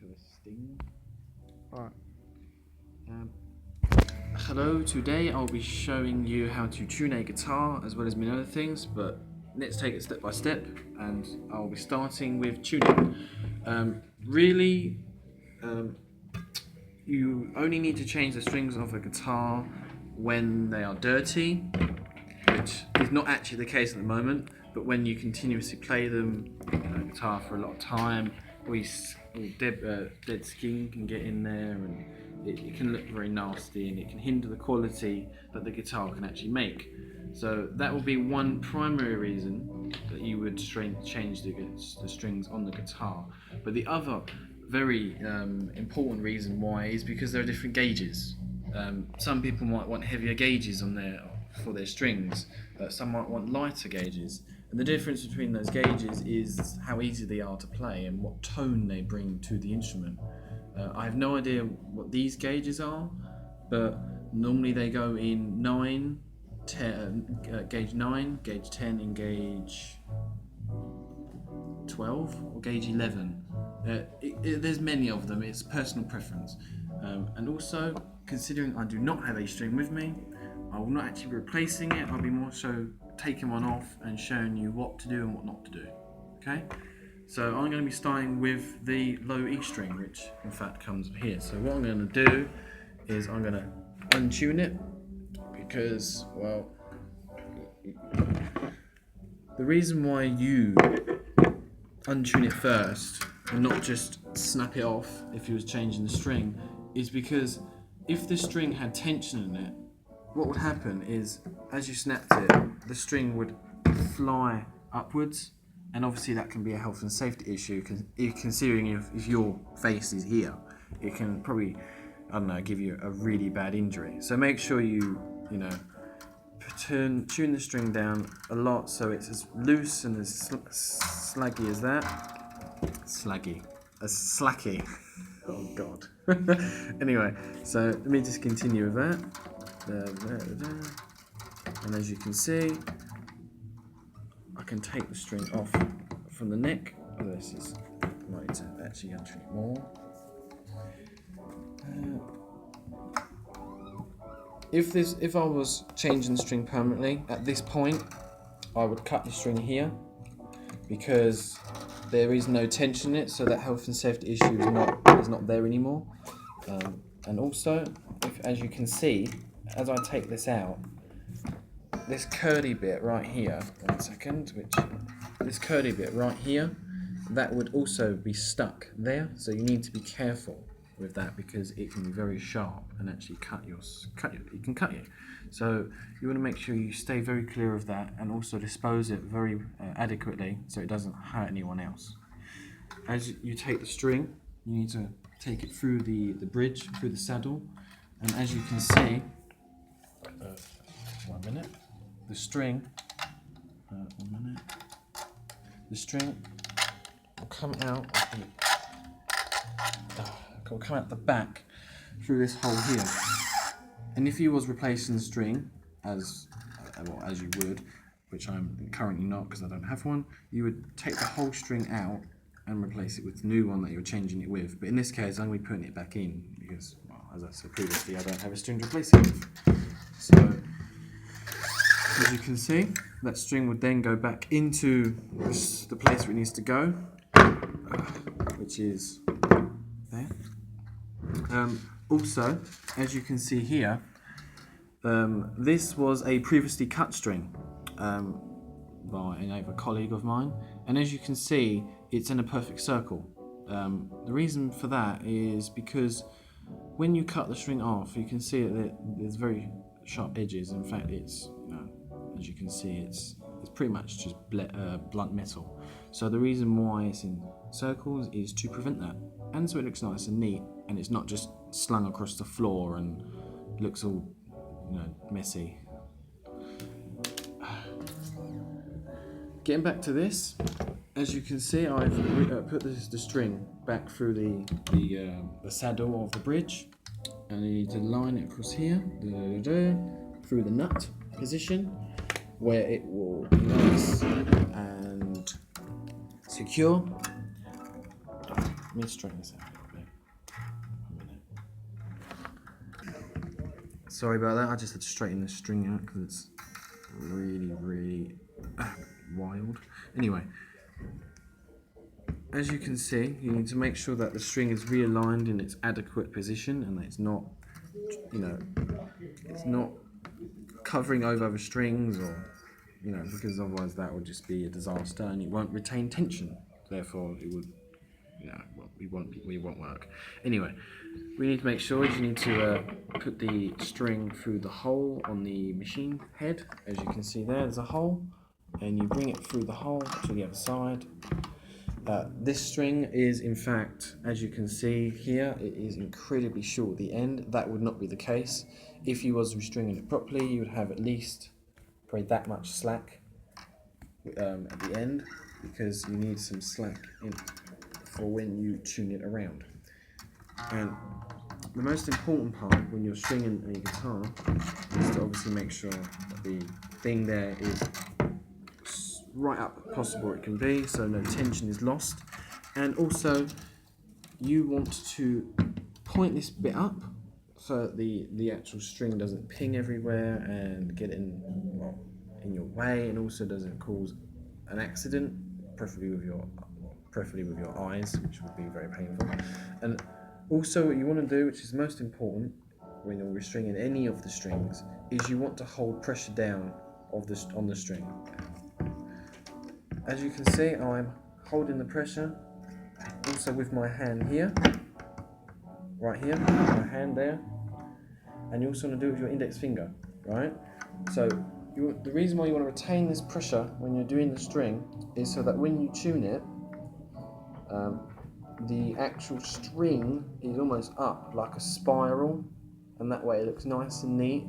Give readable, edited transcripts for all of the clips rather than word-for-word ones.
for the sting. Alright. Hello, today I'll be showing you how to tune a guitar as well as many other things, but let's take it step by step, and I'll be starting with tuning. You only need to change the strings of a guitar when they are dirty, which is not actually the case at the moment, but when you continuously play them, guitar for a lot of time, dead skin can get in there, and it can look very nasty, and it can hinder the quality that the guitar can actually make. So that will be one primary reason that you would change the strings on the guitar. But the other very important reason why is because there are different gauges. Some people might want heavier gauges for their strings. Some might want lighter gauges. And the difference between those gauges is how easy they are to play and what tone they bring to the instrument. I have no idea what these gauges are, but normally they go in 9, 10, gauge 9, gauge 10 and gauge 12 or gauge 11. There's many of them, it's personal preference. And also, considering I do not have a string with me, I will not actually be replacing it. I'll be more so taking one off and showing you what to do and what not to do. Okay? So I'm going to be starting with the low E string, which in fact comes here. So what I'm going to do is I'm going to untune it because, well, the reason why you untune it first and not just snap it off if you was changing the string is because if the string had tension in it, what would happen is as you snapped it, the string would fly upwards, and obviously that can be a health and safety issue, considering if your face is here, it can probably, I don't know, give you a really bad injury. So make sure you tune the string down a lot so it's as loose and as slaggy as that. Slacky. Oh God. Anyway, so let me just continue with that. And as you can see, I can take the string off from the neck. This is right to actually untune it more. If I was changing the string permanently at this point, I would cut the string here because there is no tension in it, so that health and safety issue is not there anymore. And also, as you can see, as I take this out, this curly bit right here, this curly bit right here, that would also be stuck there. So you need to be careful with that because it can be very sharp and actually it can cut you. So you want to make sure you stay very clear of that and also dispose it very adequately so it doesn't hurt anyone else. As you take the string, you need to take it through the bridge, through the saddle, and as you can see, the string will come out the back through this hole here. And if you was replacing the string as you would, which I'm currently not because I don't have one, you would take the whole string out and replace it with the new one that you're changing it with. But in this case, I'm going to be putting it back in because, well, as I said previously, I don't have a string to replace it with. So, as you can see, that string would then go back into the place where it needs to go, which is there. Also, as you can see here, this was a previously cut string by another colleague of mine, and as you can see, it's in a perfect circle. The reason for that is because when you cut the string off, you can see that there's very sharp edges. In fact, it's as you can see, it's pretty much just blunt metal. So the reason why it's in circles is to prevent that, and so it looks nice and neat, and it's not just slung across the floor and looks all messy. Getting back to this, as you can see, I've put the string back through the saddle of the bridge, and you need to line it across here, through the nut position, where it will be nice and secure. Let me straighten this out a bit. Sorry about that, I just had to straighten the string out because it's really wild. Anyway, as you can see, you need to make sure that the string is realigned in its adequate position and that it's not, you know, it's not covering over other strings, or, you know, because otherwise that would just be a disaster and it won't retain tension. Therefore, it would, you know, well, we won't work. Anyway, we need to make sure you need to put the string through the hole on the machine head. As you can see there's a hole, and you bring it through the hole to the other side. This string is, in fact, as you can see here, it is incredibly short at the end. That would not be the case. If you was restringing it properly, you would have at least probably that much slack at the end, because you need some slack in for when you tune it around. And the most important part when you're stringing a guitar is to obviously make sure that the thing there is right up possible it can be, so no tension is lost. And also you want to point this bit up so that the actual string doesn't ping everywhere and get in your way, and also doesn't cause an accident, preferably with your eyes, which would be very painful. And also what you want to do, which is most important when you're restringing any of the strings, is you want to hold pressure down on the string. As you can see, I'm holding the pressure also with my hand here, right here, my hand there, and you also want to do it with your index finger, right? So the reason why you want to retain this pressure when you're doing the string is so that when you tune it, the actual string is almost up like a spiral, and that way it looks nice and neat,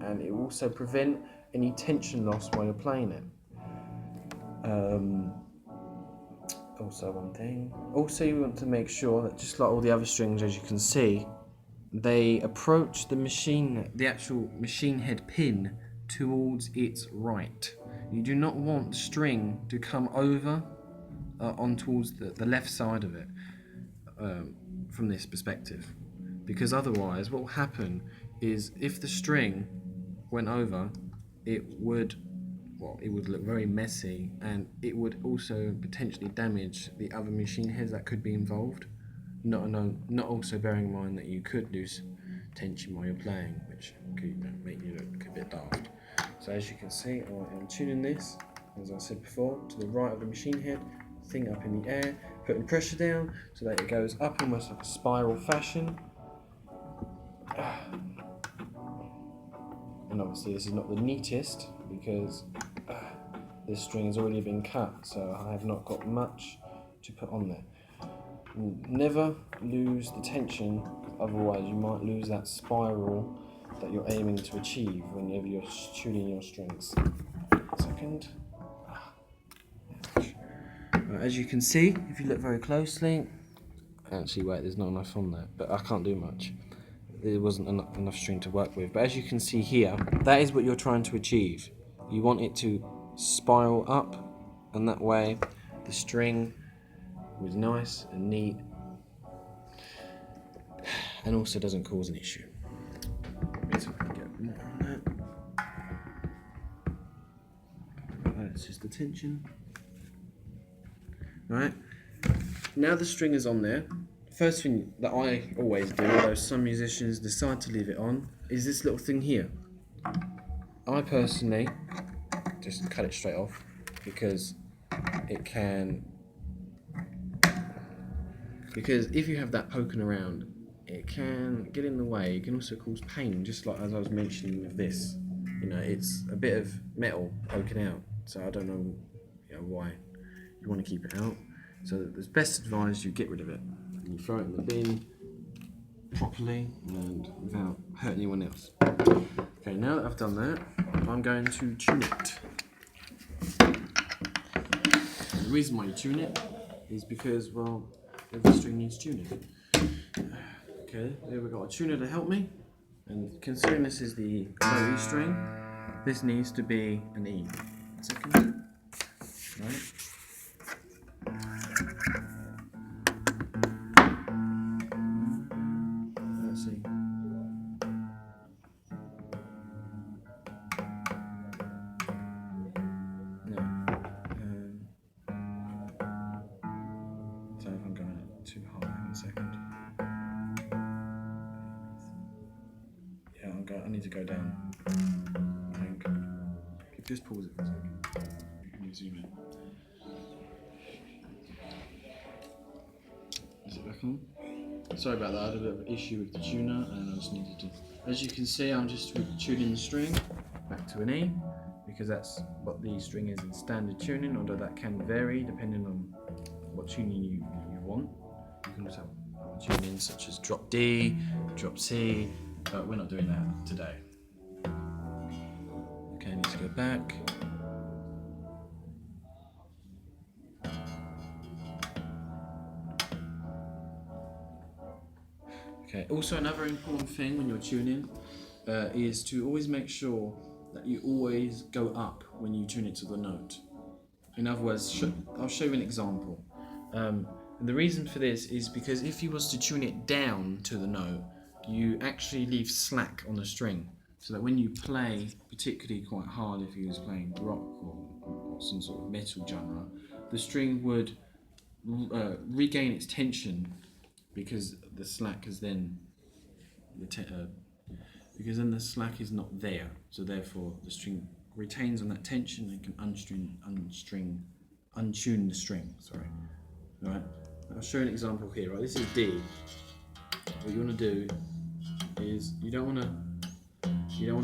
and it will also prevent any tension loss while you're playing it. Also one thing, also you want to make sure that, just like all the other strings, as you can see, they approach the actual machine head pin towards its right. You do not want the string to come over on towards the left side of it from this perspective, because otherwise what will happen is if the string went over, it would look very messy, and it would also potentially damage the other machine heads that could be involved. Not also bearing in mind that you could lose tension while you're playing, which could make you look a bit daft. So as you can see, I am tuning this, as I said before, to the right of the machine head, thing up in the air, putting pressure down so that it goes up almost like a spiral fashion. And obviously this is not the neatest, because this string has already been cut, so I have not got much to put on there. Never lose the tension, otherwise you might lose that spiral that you're aiming to achieve whenever you're tuning your strings. Second. As you can see, if you look very closely, actually wait, there's not enough on there, but I can't do much. There wasn't enough string to work with, but as you can see here, that is what you're trying to achieve. You want it to spiral up, and that way the string was nice and neat, and also doesn't cause an issue. Let's see if I can get more on that. That's just the tension. Right, now the string is on there. First thing that I always do, although some musicians decide to leave it on, is this little thing here. I personally just cut it straight off, because if you have that poking around, it can get in the way. It can also cause pain, just like as I was mentioning with this. You know, it's a bit of metal poking out, so I don't know, why you want to keep it out. So it's best advised you get rid of it and you throw it in the bin properly and without hurting anyone else. Okay, now that I've done that, I'm going to tune it. And the reason why you tune it is because, well, every string needs tuning. Okay, there we've got a tuner to help me, and considering this is the low E string, this needs to be an E. Second. Right. Let's see. second. Yeah, I need to go down. I think. Just pause it for a second. Let me zoom in. Is it back on? Sorry about that, I had a bit of an issue with the tuner and I just needed to... As you can see, I'm just tuning the string back to an E, because that's what the string is in standard tuning, although that can vary depending on what tuning you want. You can also have tuning such as drop D, drop C, but we're not doing that today. Okay, I need to go back. Okay, also another important thing when you're tuning is to always make sure that you always go up when you tune it to the note. In other words, I'll show you an example. And the reason for this is because if you was to tune it down to the note, you actually leave slack on the string. So that when you play, particularly quite hard if you was playing rock or some sort of metal genre, the string would regain its tension because the slack is then because then the slack is not there, so therefore the string retains on that tension and can untune the string. Sorry. Right. I'll show you an example here. Right. This is D. What you want to do is you don't want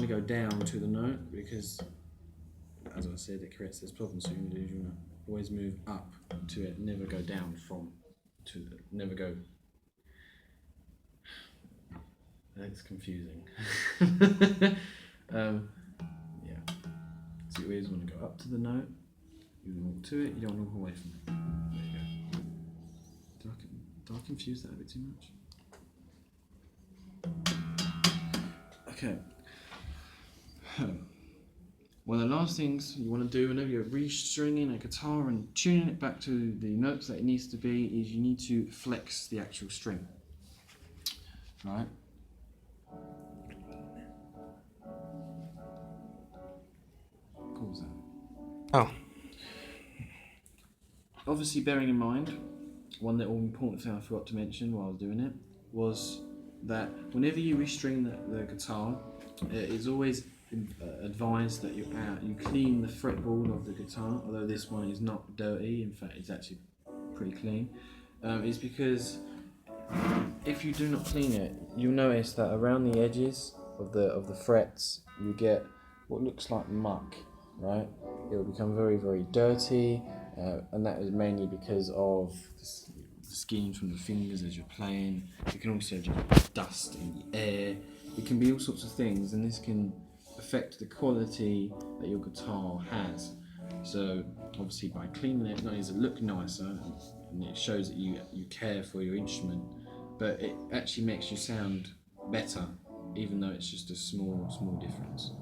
to go down to the note because, as I said, it creates this problem. So you want to always move up to it, never go down never go. That's confusing. Yeah. So you always want to go up to the note. You walk to it. You don't want to walk away from it. There you go. Do I confuse that a bit too much? Okay. One of the last things you want to do whenever you're restringing a guitar and tuning it back to the notes that it needs to be is you need to flex the actual string. Right? Pause that. Oh. Obviously, bearing in mind, one little important thing I forgot to mention while I was doing it was that whenever you restring the guitar, it is always advised that you clean the fretboard of the guitar, although this one is not dirty, in fact it's actually pretty clean. It's because if you do not clean it, you'll notice that around the edges of the frets you get what looks like muck, right? It will become very, very dirty, and that is mainly because of the skin from the fingers as you're playing. You can also get dust in the air. It can be all sorts of things, and this can affect the quality that your guitar has. So obviously by cleaning it, not only does it look nicer and it shows that you care for your instrument, but it actually makes you sound better, even though it's just a small difference.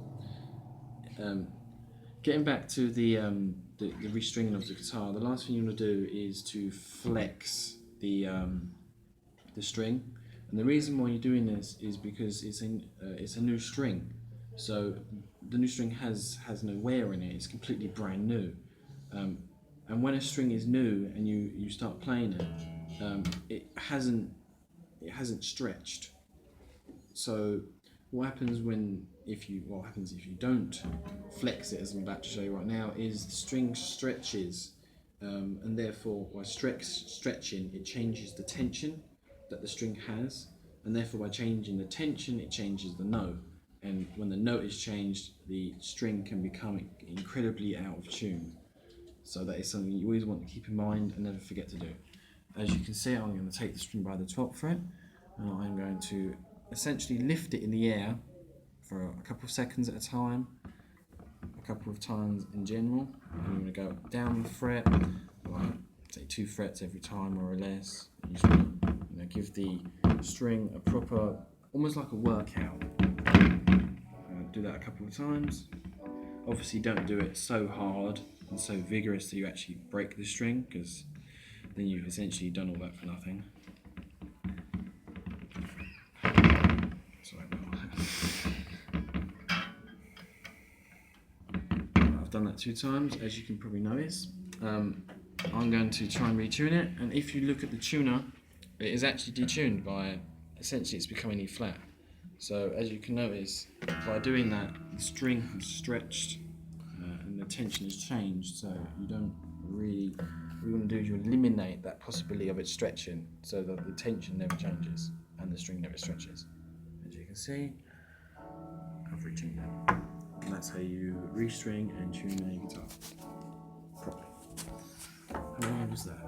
Getting back to the restringing of the guitar, the last thing you want to do is to flex the string, and the reason why you're doing this is because it's a new string, so the new string has no wear in it. It's completely brand new, and when a string is new and you start playing it, it hasn't stretched. So what happens if you don't flex it, as I'm about to show you right now, is the string stretches, and therefore by stretching it changes the tension that the string has, and therefore by changing the tension it changes the note, and when the note is changed the string can become incredibly out of tune. So that is something you always want to keep in mind and never forget to do. As you can see, I'm going to take the string by the 12th fret and I'm going to essentially lift it in the air for a couple of seconds at a time, a couple of times in general. I'm going to go down the fret, like say 2 frets every time more or less. You just want to give the string a proper, almost like a workout. Do that a couple of times. Obviously don't do it so hard and so vigorous that you actually break the string, because then you've essentially done all that for nothing. Sorry about that. I've done that 2 times, as you can probably notice. I'm going to try and retune it, and if you look at the tuner, it is actually detuned by, essentially it's becoming E flat. So as you can notice, by doing that, the string has stretched and the tension has changed, so you don't really, what you want to do is you eliminate that possibility of it stretching so that the tension never changes and the string never stretches. As you can see, I've retuned it. And that's how you restring and tune a guitar properly. How long was that?